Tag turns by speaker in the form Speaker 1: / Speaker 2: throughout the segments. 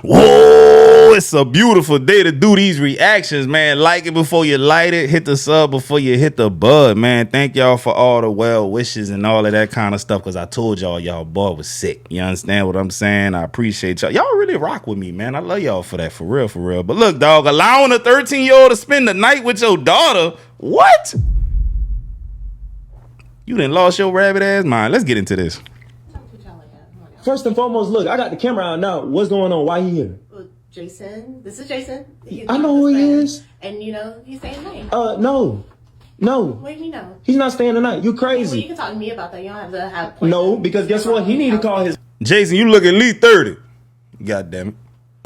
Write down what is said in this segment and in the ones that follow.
Speaker 1: Whoa, it's a beautiful day to do these reactions, man. Like it before you light it. Hit the sub before you hit the bud, man. Thank y'all for all the well wishes and all of that kind of stuff, because I told y'all boy was sick. You understand what I'm saying? I appreciate y'all. Y'all really rock with me, man. I love y'all for that, for real, for real. But look, dog, allowing a 13-year-old to spend the night with your daughter, what? You done lost your rabbit ass mind. Let's get into this.
Speaker 2: First and foremost, look, I got the camera out now. What's going on? Why he here?
Speaker 3: Well, Jason, this is Jason.
Speaker 2: I know who he is.
Speaker 3: And you know, he's staying the night.
Speaker 2: No.
Speaker 3: What do you know?
Speaker 2: He's not staying the night. You crazy.
Speaker 3: Well, you can talk to me about that. You don't have to have.
Speaker 2: No, because guess what? He need to call his
Speaker 1: Jason, you look at least 30. God damn it.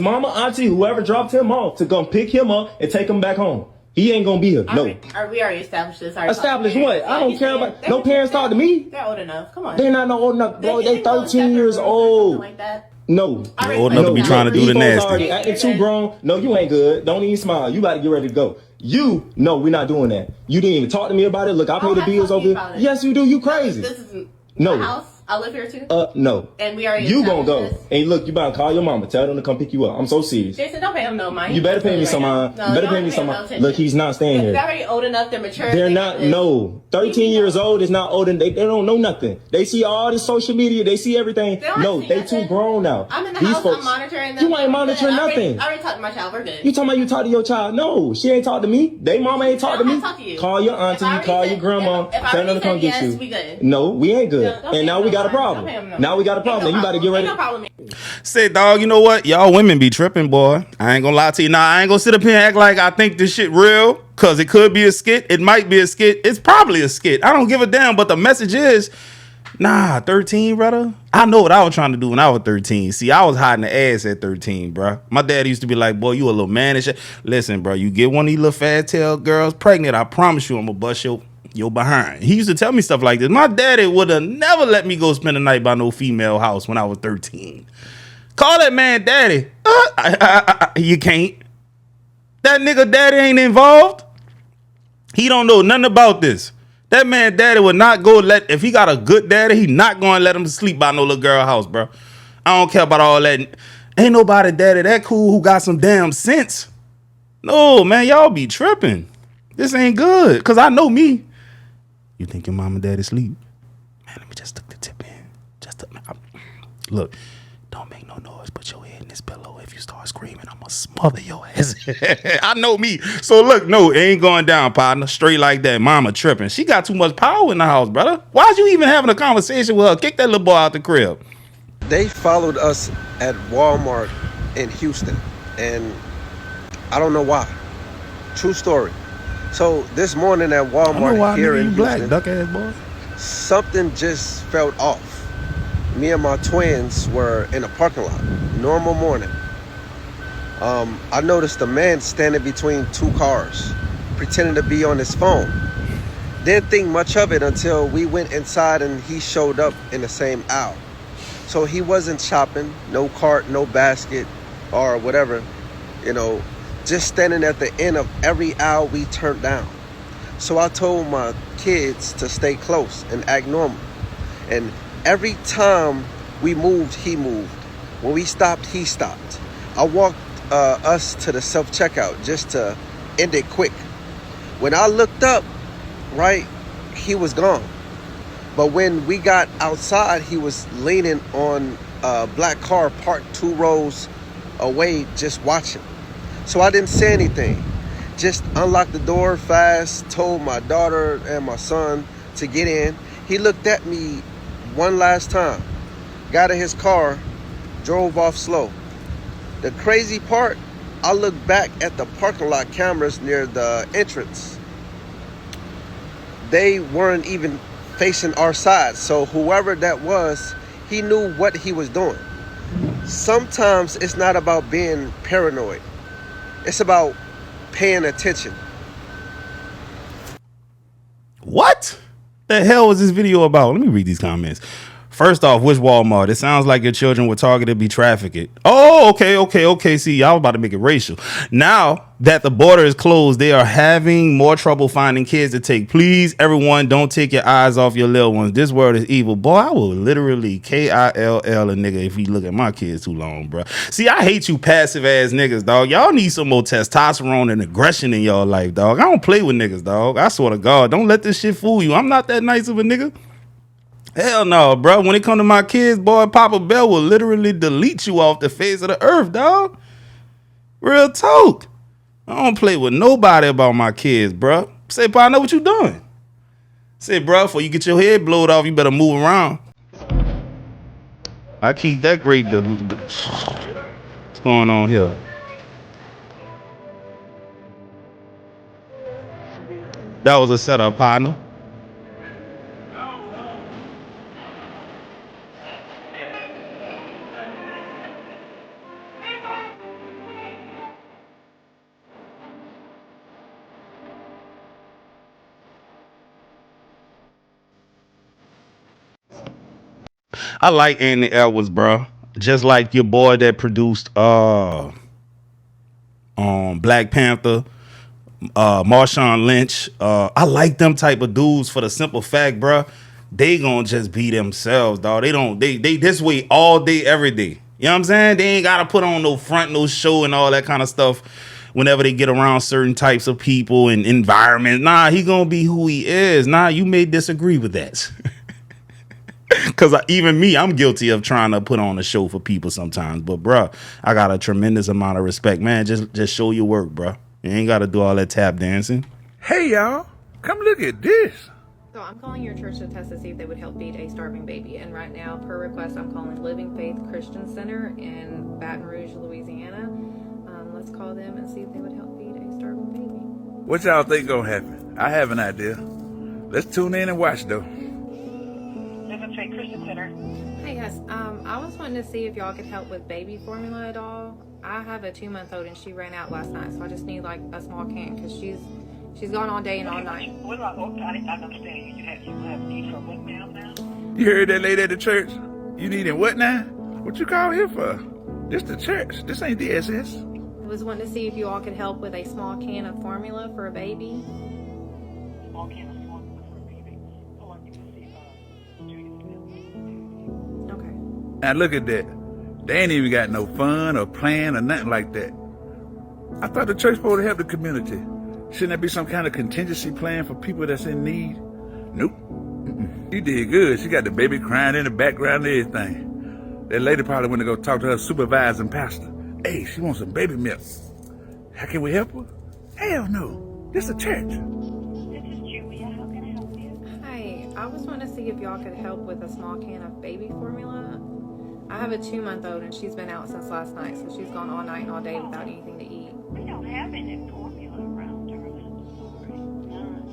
Speaker 2: mama, auntie, whoever dropped him off to come pick him up and take him back home. He ain't gonna be here. No.
Speaker 3: We already established this.
Speaker 2: Established what? I don't care about. No parents talk to me.
Speaker 3: They're old enough. Come on.
Speaker 2: They're not old enough, bro. They 13 years old.
Speaker 3: Like that.
Speaker 2: No.
Speaker 1: You're old enough to be trying to do the nasty.
Speaker 2: Already acting too grown. No, you ain't good. Don't even smile. You about to get ready to go. No, we're not doing that. You didn't even talk to me about it. Look, I pay the bills over here. Yes, you do. You crazy.
Speaker 3: This is
Speaker 2: no
Speaker 3: my house. I live here too.
Speaker 2: No.
Speaker 3: And we already.
Speaker 2: You gonna go? And look, you better call your mama. Tell them to come pick you up. I'm so serious.
Speaker 3: Jason, don't pay him no money.
Speaker 2: You better pay me some mind. You better pay me some mind. Look, he's not staying here.
Speaker 3: They're already old enough. They're mature.
Speaker 2: They're not. No, 13 years old is not old, and they don't know nothing. They see all this social media. They see everything. They too grown now.
Speaker 3: I'm in the house. I'm monitoring them.
Speaker 2: You ain't monitoring nothing.
Speaker 3: I already talked to my child. We're good.
Speaker 2: You talking about you talk to your child? No, she ain't talk to me. They mama ain't talk to me. Call your auntie. You call your grandma. Tell them to come get you.
Speaker 3: We good.
Speaker 2: No, we ain't good. And now we got a problem. Now we got a problem. You better get ready.
Speaker 3: No problem.
Speaker 1: Say, dog, you know what? Y'all women be tripping, boy. I ain't gonna lie to you. Nah, I ain't gonna sit up here and act like I think this shit real, because it could be a skit. It might be a skit. It's probably a skit. I don't give a damn, but the message is, nah, 13, brother. I know what I was trying to do when I was 13. See, I was hiding the ass at 13, bro. My dad used to be like, boy, you a little man and shit. Listen, bro, you get one of these little fat tail girls pregnant, I promise you I'm gonna bust your behind. He used to tell me stuff like this. My daddy would have never let me go spend a night by no female house when I was 13. Call that man daddy. You can't. That nigga daddy ain't involved. He don't know nothing about this. That man daddy would not go if he got a good daddy, he not going to let him sleep by no little girl house, bro. I don't care about all that. Ain't nobody daddy that cool who got some damn sense. No, man, y'all be tripping. This ain't good, because I know me. You think your mom and daddy sleep? Man, let me just stick the tip in. Look, don't make no noise. Put your head in this pillow. If you start screaming, I'm going to smother your ass. I know me. So look, no, it ain't going down, partner. Straight like that. Mama tripping. She got too much power in the house, brother. Why'd you even having a conversation with her? Kick that little boy out the crib.
Speaker 4: They followed us at Walmart in Houston, and I don't know why. True story. So this morning at Walmart here in Houston,
Speaker 1: duck ass boy,
Speaker 4: something just felt off. Me and my twins were in a parking lot, normal morning. I noticed a man standing between two cars, pretending to be on his phone. Didn't think much of it until we went inside and he showed up in the same aisle. So he wasn't shopping, no cart, no basket, or whatever, just standing at the end of every aisle we turned down. So I told my kids to stay close and act normal. And every time we moved, he moved. When we stopped, he stopped. I walked us to the self-checkout just to end it quick. When I looked up, right, he was gone. But when we got outside, he was leaning on a black car parked 2 rows away just watching. So I didn't say anything. Just unlocked the door fast, told my daughter and my son to get in. He looked at me one last time, got in his car, drove off slow. The crazy part, I looked back at the parking lot cameras near the entrance. They weren't even facing our side. So whoever that was, he knew what he was doing. Sometimes it's not about being paranoid. It's about paying attention.
Speaker 1: What the hell was this video about? Let me read these comments. First off, which Walmart? It sounds like your children were targeted to be trafficked. Oh, okay. See, y'all about to make it racial. Now that the border is closed, they are having more trouble finding kids to take. Please, everyone, don't take your eyes off your little ones. This world is evil. Boy, I will literally KILL a nigga if he look at my kids too long, bro. See, I hate you passive ass niggas, dog. Y'all need some more testosterone and aggression in y'all life, dog. I don't play with niggas, dog. I swear to God, don't let this shit fool you. I'm not that nice of a nigga. Hell no, bro. When it come to my kids, boy, Papa Bell will literally delete you off the face of the earth, dog. Real talk. I don't play with nobody about my kids, bro. Say, Pa, I know what you doing. Say, bro, before you get your head blowed off, you better move around. I keep that great. What's going on here? That was a setup, partner. I like Andy Edwards, bro. Just like your boy that produced Black Panther, Marshawn Lynch. I like them type of dudes for the simple fact, bro. They gonna just be themselves, dog. They this way all day, every day. You know what I'm saying? They ain't gotta put on no front, no show and all that kind of stuff whenever they get around certain types of people and environments. Nah, he gonna be who he is. Nah, you may disagree with that. Because even me, I'm guilty of trying to put on a show for people sometimes. But, bro, I got a tremendous amount of respect. Man, just show your work, bro. You ain't got to do all that tap dancing.
Speaker 5: Hey, y'all. Come look at this.
Speaker 6: So I'm calling your church to test to see if they would help feed a starving baby. And right now, per request, I'm calling Living Faith Christian Center in Baton Rouge, Louisiana. Let's call them and see if they would help feed a starving baby.
Speaker 5: What y'all think gonna happen? I have an idea. Let's tune in and watch, though.
Speaker 7: Christian Center.
Speaker 6: Hey, yes. I was wanting to see if y'all could help with baby formula at all. I have a 2-month-old and she ran out last night, so I just need like a small can because she's gone all day and all night.
Speaker 7: What do I understand? You have need for what now?
Speaker 5: You heard that lady at the church? You needing what now? What you call here for? This the church. This ain't the SS.
Speaker 6: I was wanting to see if you all could help with a small can of formula for a baby.
Speaker 7: Small can of formula for a baby. Oh, I can see
Speaker 6: Okay.
Speaker 5: Now look at that. They ain't even got no fun or plan or nothing like that. I thought the church supposed to help the community. Shouldn't there be some kind of contingency plan for people that's in need? Nope. You did good. She got the baby crying in the background and everything. That lady probably went to go talk to her supervising pastor. Hey, she wants some baby milk. How can we help her? Hell no. This is a church.
Speaker 7: This is Julia. How can I help you?
Speaker 6: Hi, I was wanting to see if y'all could help with a small can of baby formula. I have a 2-month-old and she's been out since last night, so she's gone all night and all day without anything to eat.
Speaker 7: We don't have any formula around her.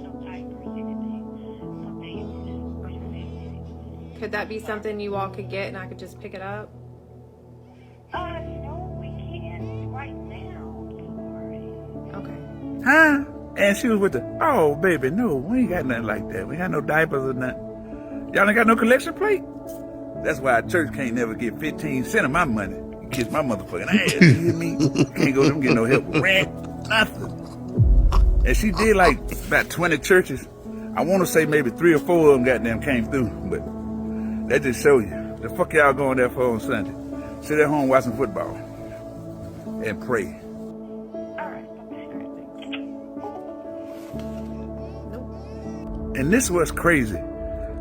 Speaker 7: No diapers, anything. No babies.
Speaker 6: Could that be something you all could get and I could just pick it up?
Speaker 7: No, we can't right now. Sorry.
Speaker 6: Okay.
Speaker 5: Huh? And she was with the, oh, baby, no, we ain't got nothing like that. We ain't got no diapers or nothing. Y'all ain't got no collection plate? That's why a church can't never get 15 cents of my money. Kiss my motherfucking ass, you hear me? Can't go to them get no help with rent, nothing. And she did like about 20 churches. I want to say maybe 3 or 4 of them goddamn came through, but that just show you. The fuck y'all going there for on Sunday? Sit at home watching football and pray. And this was crazy.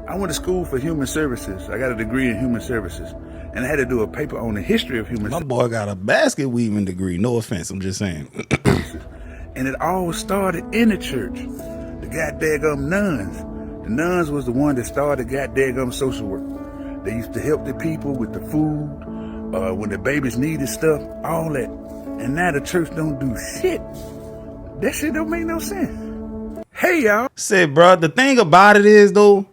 Speaker 5: I went to school for human services. I got a degree in human services. And I had to do a paper on the history of human services.
Speaker 1: My boy got a basket weaving degree. No offense, I'm just saying.
Speaker 5: And it all started in the church. The goddamn nuns. The nuns was the one that started goddamn social work. They used to help the people with the food, when the babies needed stuff, all that. And now the church don't do shit. That shit don't make no sense. Hey, y'all.
Speaker 1: Say, bro, the thing about it is, though,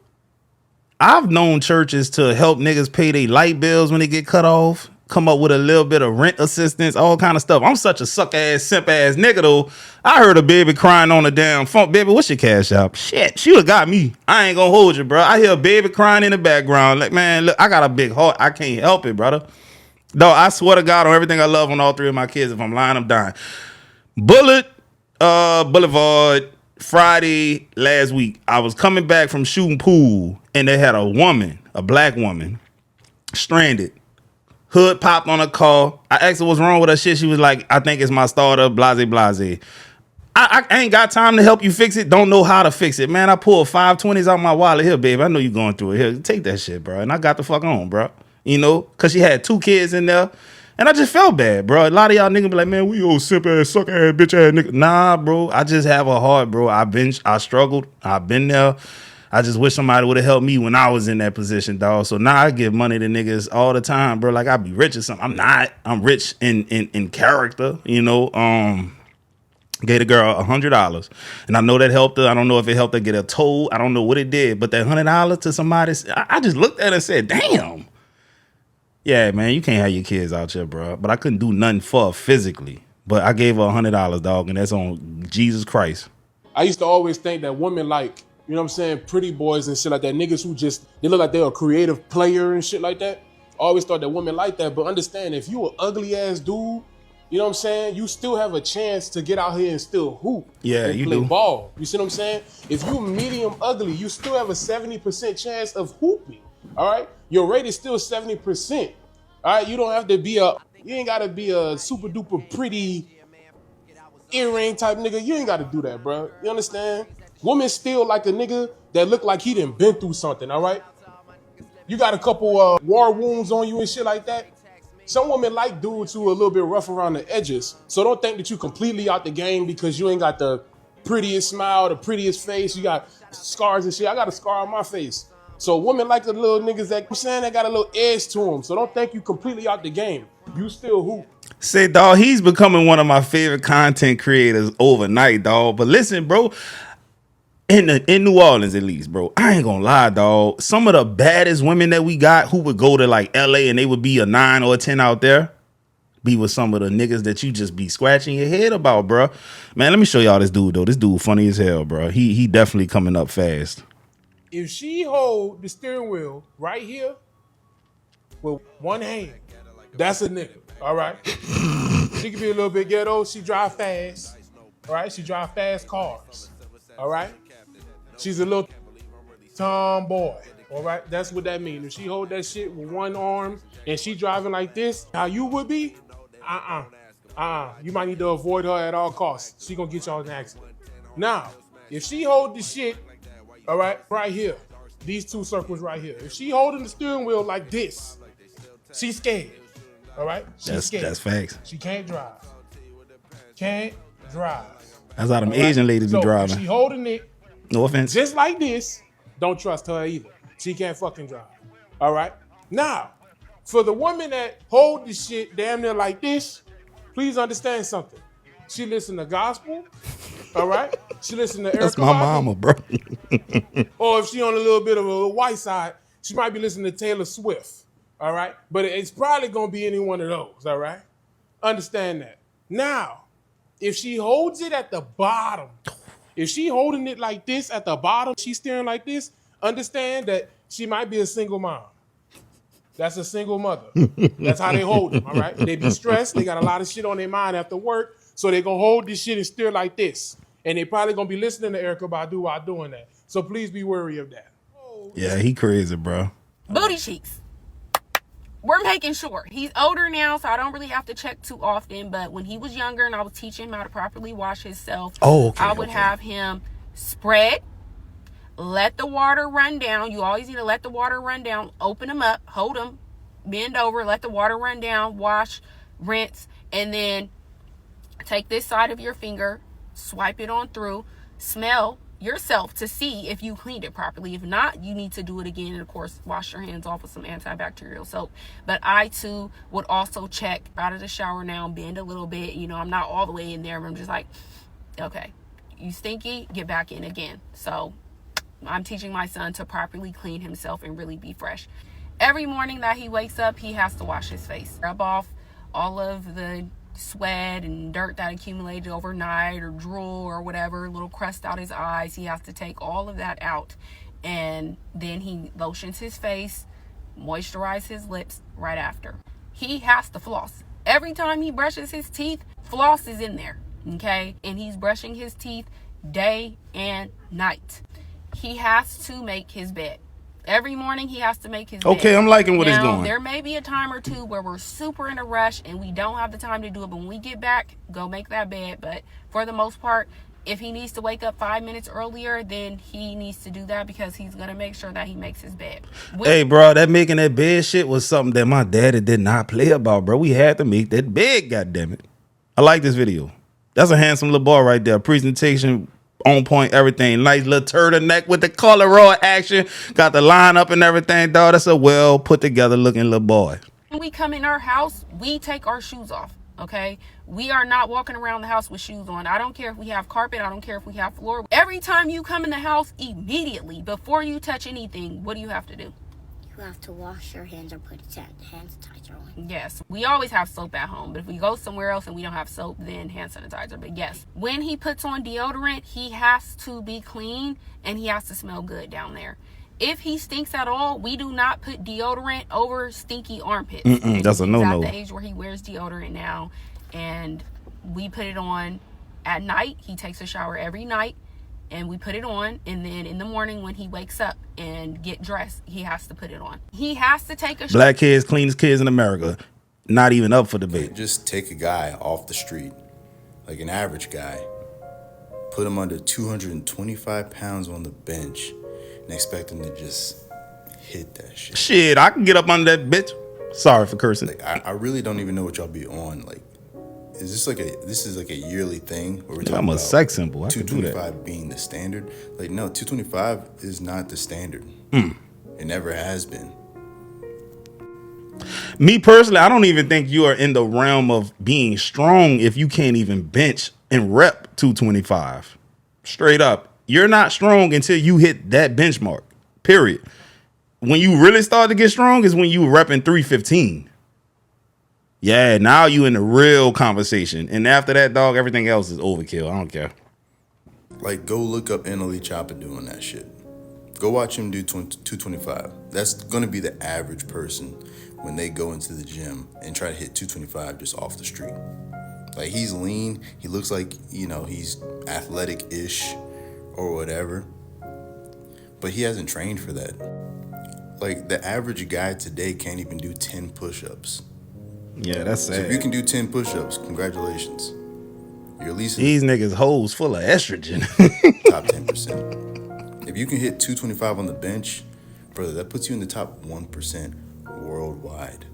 Speaker 1: I've known churches to help niggas pay their light bills when they get cut off come up with a little bit of rent assistance, all kind of stuff. I'm such a suck ass, simp ass nigga though. I heard a baby crying on the damn phone. Baby, what's your cash app? Shit, she would've got me. I ain't gonna hold you, bro. I hear a baby crying in the background. Like, man, look, I got a big heart. I can't help it, brother. Though I swear to God on everything I love on all three of my kids. If I'm lying, I'm dying. Boulevard, Friday last week. I was coming back from shooting pool and they had a black woman, stranded. Hood popped on a call. I asked her what's wrong with her shit. She was like, I think it's my starter, blase, blase. I ain't got time to help you fix it. Don't know how to fix it. Man, I pulled 520s out my wallet. Here, babe, I know you going through it. Here, take that shit, bro. And I got the fuck on, bro. You know, because she had 2 kids in there. And I just felt bad, bro. A lot of y'all niggas be like, man, we old simp ass, suck ass, bitch ass nigga. Nah, bro. I just have a heart, bro. I struggled. I've been there. I just wish somebody would have helped me when I was in that position, dog. So now I give money to niggas all the time, bro. Like I be rich or something. I'm not. I'm rich in character, you know. Gave the girl $100, and I know that helped her. I don't know if it helped her get a toll. I don't know what it did, but that $100 to somebody, I just looked at it and said, damn. Yeah, man, you can't have your kids out here, bro. But I couldn't do nothing for her physically. But I gave her $100, dog, and that's on Jesus Christ.
Speaker 8: I used to always think that women like, you know what I'm saying, pretty boys and shit like that. Niggas who just, they look like they're a creative player and shit like that. I always thought that women like that. But understand, if you an ugly ass dude, you know what I'm saying, you still have a chance to get out here and still hoop.
Speaker 1: Yeah,
Speaker 8: and
Speaker 1: you
Speaker 8: play
Speaker 1: do.
Speaker 8: ball. You see what I'm saying? If you medium ugly, you still have a 70% chance of hooping. All right? Your rate is still 70%. All right? You don't have to be you ain't got to be a super duper pretty earring type nigga. You ain't got to do that, bro. You understand? Women still like a nigga that look like he done been through something, all right? You got a couple war wounds on you and shit like that. Some women like dudes who are a little bit rough around the edges. So don't think that you completely out the game because you ain't got the prettiest smile, the prettiest face. You got scars and shit. I got a scar on my face. So women like the little niggas that, I'm saying, that got a little edge to them. So don't think you completely out the game. You still hoop.
Speaker 1: Say, dog, he's becoming one of my favorite content creators overnight, dog. But listen, bro, in New Orleans, at least, bro, I ain't gonna lie, dog. Some of the baddest women that we got who would go to like LA and they would be a 9 or a 10 out there, be with some of the niggas that you just be scratching your head about, bro. Man, let me show y'all this dude, though. This dude funny as hell, bro. He definitely coming up fast.
Speaker 8: If she hold the steering wheel right here with one hand, that's a nigga, all right? She can be a little bit ghetto. She drive fast, all right? She drive fast cars, all right? She's a little tomboy, all right? That's what that means. If she hold that shit with one arm and she driving like this, how you would be, you might need to avoid her at all costs. She gonna get y'all in an accident. Now, if she hold the shit, all right, right here, these 2 circles right here. If she holding the steering wheel like this, she's scared, all right? She's scared.
Speaker 1: That's facts.
Speaker 8: She can't drive. Can't drive.
Speaker 1: That's how them
Speaker 8: All
Speaker 1: Asian
Speaker 8: right?
Speaker 1: ladies be
Speaker 8: So
Speaker 1: driving.
Speaker 8: if she holding it
Speaker 1: No offense.
Speaker 8: just like this, don't trust her either. She can't fucking drive. All right? Now, for the woman that hold the shit damn near like this, please understand something. She listen to gospel, all right? She listen to Erica
Speaker 1: That's my
Speaker 8: Badu.
Speaker 1: mama, bro.
Speaker 8: Or if she on a little bit of a white side, she might be listening to Taylor Swift, all right? But it's probably going to be any one of those, all right? Understand that. Now, if she holds it at the bottom, if she holding it like this at the bottom, she's steering like this, understand that she might be a single mom. That's a single mother. That's how they hold them, all right? They be stressed. They got a lot of shit on their mind after work, so they going to hold this shit and steer like this. And they probably going to be listening to Erica Badu while doing that. So please be wary of that.
Speaker 1: Yeah, he crazy, bro.
Speaker 9: Booty cheeks. We're making sure. He's older now, so I don't really have to check too often. But when he was younger and I was teaching him how to properly wash himself, I would have him spread, let the water run down. You always need to let the water run down. Open them up, hold them, bend over, let the water run down, wash, rinse, and then take this side of your finger, swipe it on through, smell yourself to see if you cleaned it properly. If not, you need to do it again, and of course wash your hands off with some antibacterial soap. But I too would also check out of the shower now, bend a little bit. You know, I'm not all the way in there, but I'm just like, okay, you stinky, get back in again. So I'm teaching my son to properly clean himself and really be fresh. Every morning that he wakes up, he has to wash his face. Rub off all of the sweat and dirt that accumulated overnight, or drool or whatever, little crust out his eyes. He has to take all of that out. And then he lotions his face, moisturize his lips right after. He has to floss. Every time he brushes his teeth, floss is in there, okay? And he's brushing his teeth day and night. He has to make his bed. Every morning he has to make his bed.
Speaker 1: Okay, I'm liking what it's
Speaker 9: Now,
Speaker 1: going.
Speaker 9: there may be a time or two where we're super in a rush and we don't have the time to do it, but when we get back, go make that bed. But for the most part, if he needs to wake up 5 minutes earlier, then he needs to do that, because he's going to make sure that he makes his bed.
Speaker 1: Hey, bro, that making that bed shit was something that my daddy did not play about, bro. We had to make that bed, goddammit. I like this video. That's a handsome little boy right there. Presentation on point, everything. Nice little turtleneck with the color raw action. Got the line up and everything, dog. That's a well put together looking little boy.
Speaker 9: When we come in our house, we take our shoes off, okay? We are not walking around the house with shoes on. I don't care if we have carpet. I don't care if we have floor. Every time you come in the house, immediately, before you touch anything, what do you have to do?
Speaker 10: You have to wash your hands or put hand sanitizer on.
Speaker 9: Yes, we always have soap at home, but if we go somewhere else and we don't have soap, then hand sanitizer. But yes, when he puts on deodorant, he has to be clean and he has to smell good down there. If he stinks at all, we do not put deodorant over stinky armpits.
Speaker 1: That's a no-no.
Speaker 9: He's at the age where he wears deodorant now, and we put it on at night. He takes a shower every night, and we put it on, and then in the morning when he wakes up and get dressed, he has to put it on. He has to take a shower.
Speaker 1: Black kids, cleanest kids in America. Not even up for debate.
Speaker 11: Just take a guy off the street, like an average guy, put him under 225 pounds on the bench, and expect him to just hit that shit.
Speaker 1: Shit, I can get up under that bitch. Sorry for cursing.
Speaker 11: Like, I really don't even know what y'all be on. Like, is this like a yearly thing where we're talking
Speaker 1: I'm a
Speaker 11: about
Speaker 1: sex symbol. I could do that.
Speaker 11: 225 being the standard? Like, no, 225 is not the standard. It never has been.
Speaker 1: Me personally, I don't even think you are in the realm of being strong if you can't even bench and rep 225. Straight up. You're not strong until you hit that benchmark. Period. When you really start to get strong is when you repping 315. Yeah, now you in the real conversation. And after that, dog, everything else is overkill. I don't care.
Speaker 11: Like, go look up NLE Chopper doing that shit. Go watch him do 225. That's going to be the average person when they go into the gym and try to hit 225 just off the street. Like, he's lean. He looks like, he's athletic-ish or whatever. But he hasn't trained for that. Like, the average guy today can't even do 10 push-ups.
Speaker 1: Yeah, that's sad.
Speaker 11: So if you can do 10 push-ups, congratulations. You're at least
Speaker 1: these niggas hoes full of estrogen.
Speaker 11: top 10%. If you can hit 225 on the bench, brother, that puts you in the top 1% worldwide.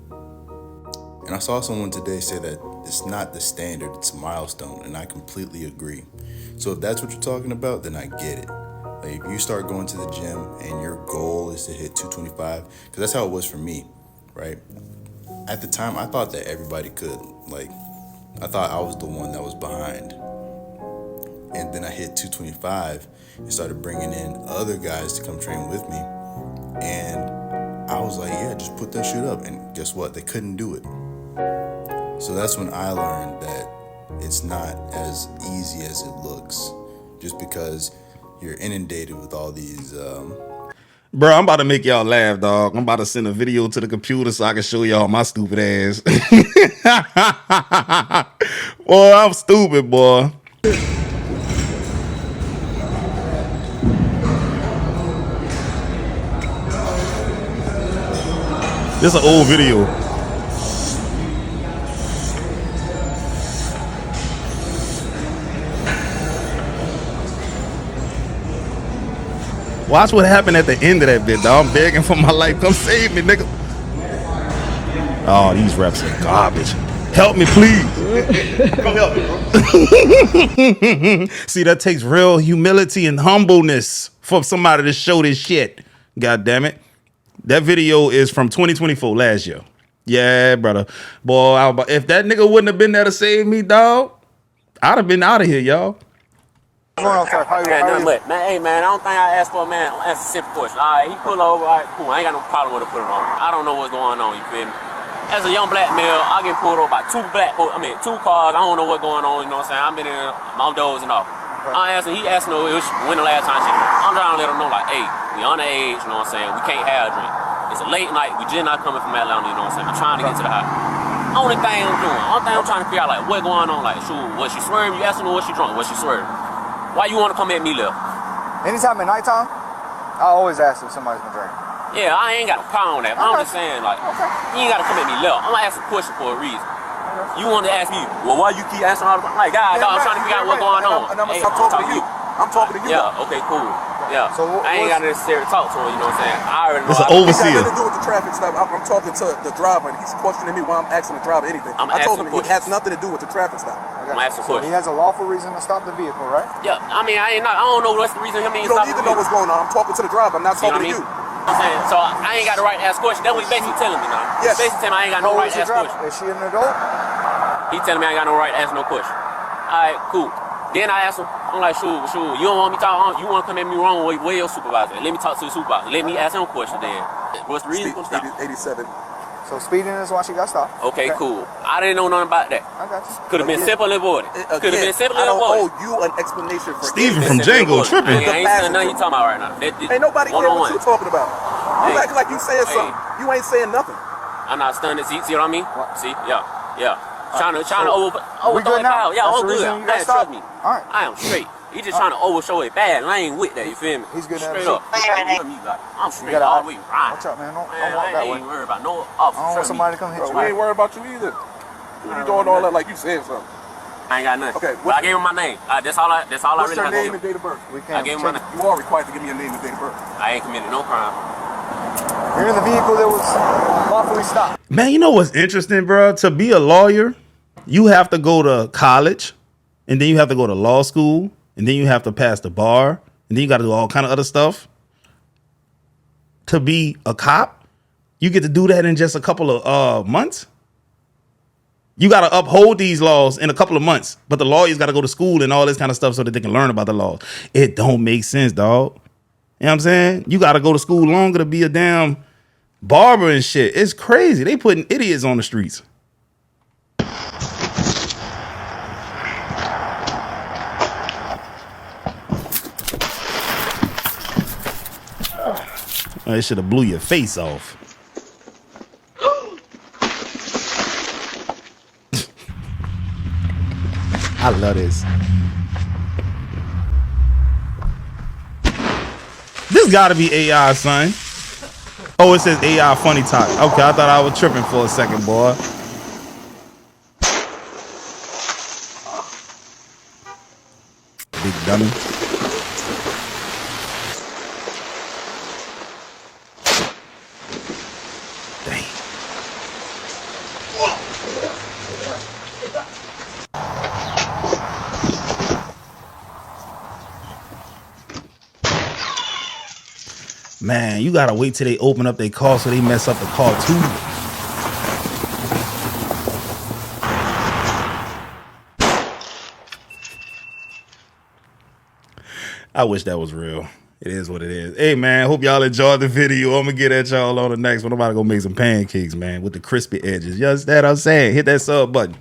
Speaker 11: And I saw someone today say that it's not the standard, it's a milestone, and I completely agree. So if that's what you're talking about, then I get it. Like, if you start going to the gym and your goal is to hit 225, because that's how it was for me, right? At the time, I thought that everybody could. Like, I thought I was the one that was behind. And then I hit 225 and started bringing in other guys to come train with me. And I was like, yeah, just put that shit up. And guess what? They couldn't do it. So that's when I learned that it's not as easy as it looks. Just because you're inundated with all these...
Speaker 1: Bro, I'm about to make y'all laugh, dog. I'm about to send a video to the computer so I can show y'all my stupid ass. Boy, I'm stupid, boy. This is an old video. Watch what happened at the end of that bit, dog. I'm begging for my life. Come save me, nigga. Oh, these reps are garbage. Help me, please. Come help me, bro. See, that takes real humility and humbleness for somebody to show this shit. God damn it. That video is from 2024, last year. Yeah, brother. Boy, if that nigga wouldn't have been there to save me, dog, I'd have been out of here, y'all.
Speaker 12: What's going on, sir? How
Speaker 13: Man,
Speaker 12: you?
Speaker 13: man, hey man, I don't think I asked for a man. I asked a simple question. All right, he pull over. All right, cool. I ain't got no problem with it putting on. I don't know what's going on. You feel me? As a young black male, I get pulled over by two cars. I don't know what's going on. You know what I'm saying? I've been in my doors and all. I asked him. He asked no. When the last time she? I'm trying to let him know like, hey, we underage. You know what I'm saying? We can't have a drink. It's a late night. We just not coming from Atlanta. You know what I'm saying? I'm trying to get to the house. Only thing I'm trying to figure out like what's going on. Like, shoot, was she swerving? You asking her was she drunk? Was she swerving? Why you want to come at me, Lil?
Speaker 12: Anytime at nighttime, I always ask if somebody's been drinking.
Speaker 13: Yeah, I ain't got a problem with that. I'm just saying, like, you ain't got to come at me, Lil. I'm going to ask a question for a reason. You want to ask me, well, why you keep asking all the time? Like, God, I'm trying to figure out what's going on.
Speaker 12: I'm talking to you. I'm talking to you.
Speaker 13: Yeah, okay, cool. Yeah, so I ain't got to necessarily talk to him, you know what I'm saying? I already know.
Speaker 1: It's an overseer.
Speaker 12: It has nothing to do with the traffic stuff. I'm talking to the driver, and he's questioning me why I'm asking the driver anything. I told him it has nothing to do with the traffic stop.
Speaker 13: I'm asking questions.
Speaker 12: He has a lawful reason to stop the vehicle, right?
Speaker 13: Yeah, I mean, I don't know what's the reason him ain't stopping.
Speaker 12: You don't need to know what's going on. I'm talking to the driver. I'm not talking to you.
Speaker 13: I'm saying, so I ain't got the right to ask questions. That's what he's basically telling me now.
Speaker 12: Yes.
Speaker 13: He's basically telling me I ain't got no right to ask questions.
Speaker 12: Is she an adult?
Speaker 13: He telling me I ain't got no right to ask no question. Alright, cool. Then I asked him, I'm like, shoot, you don't want me talk, you want to come at me wrong, where your supervisor? Let me talk to the supervisor. Let me ask him a question then. What's the reason for stop?
Speaker 12: 87. So speeding is why she got stopped.
Speaker 13: Okay, cool. I didn't know nothing about that.
Speaker 12: I got you.
Speaker 13: Could have been simple and avoided. Could have been simple and avoided.
Speaker 12: I don't owe you an explanation for
Speaker 1: Steven from Django tripping.
Speaker 13: I ain't saying nothing you talking about right now.
Speaker 12: Ain't nobody care what you talking about. You acting like you saying something. You ain't saying nothing.
Speaker 13: I'm not stunned. See what I mean? See? Yeah. Trying to overthrow
Speaker 12: good
Speaker 13: power. Yeah,
Speaker 12: That's
Speaker 13: I'm
Speaker 12: the
Speaker 13: good.
Speaker 12: reason you
Speaker 13: Man,
Speaker 12: got
Speaker 13: trust
Speaker 12: stopped.
Speaker 13: me.
Speaker 12: All right.
Speaker 13: I am straight. He just trying to overshow a bad lane with that. You feel me?
Speaker 12: He's good at
Speaker 13: straight up. I'm straight
Speaker 12: gotta
Speaker 13: all the way right.
Speaker 12: Watch out, man. Don't walk
Speaker 13: I
Speaker 12: that way.
Speaker 13: ain't worried about no
Speaker 12: I don't
Speaker 13: officer.
Speaker 12: want somebody to come hit you.
Speaker 14: We ain't worried about you either. You doing all that like you saying something.
Speaker 13: I ain't got nothing.
Speaker 14: Okay,
Speaker 13: but I gave him my name. That's all I
Speaker 14: What's
Speaker 13: really
Speaker 14: your
Speaker 13: got to
Speaker 14: name
Speaker 13: give
Speaker 14: and date of birth?
Speaker 13: I gave him my name.
Speaker 14: You are required to give me your name and date of birth.
Speaker 13: I ain't committed no crime.
Speaker 12: You're in the vehicle that was lawfully stopped.
Speaker 1: Man, you know what's interesting, bro? To be a lawyer, you have to go to college, and then you have to go to law school, and then you have to pass the bar, and then you got to do all kind of other stuff. To be a cop, you get to do that in just a couple of months. You got to uphold these laws in a couple of months, but the lawyers got to go to school and all this kind of stuff so that they can learn about the laws. It don't make sense, dog. You know what I'm saying? You got to go to school longer to be a damn barber and shit. It's crazy. They putting idiots on the streets. It should have blew your face off. I love this. This gotta be AI, son. Oh, it says AI funny talk. Okay, I thought I was tripping for a second, boy. Big dummy. Dang. Man, you gotta wait till they open up their car so they mess up the car too. I wish that was real. It is what it is. Hey, man, hope y'all enjoyed the video. I'm gonna get at y'all on the next one. I'm about to go make some pancakes, man, with the crispy edges. You understand what I'm saying? Hit that sub button.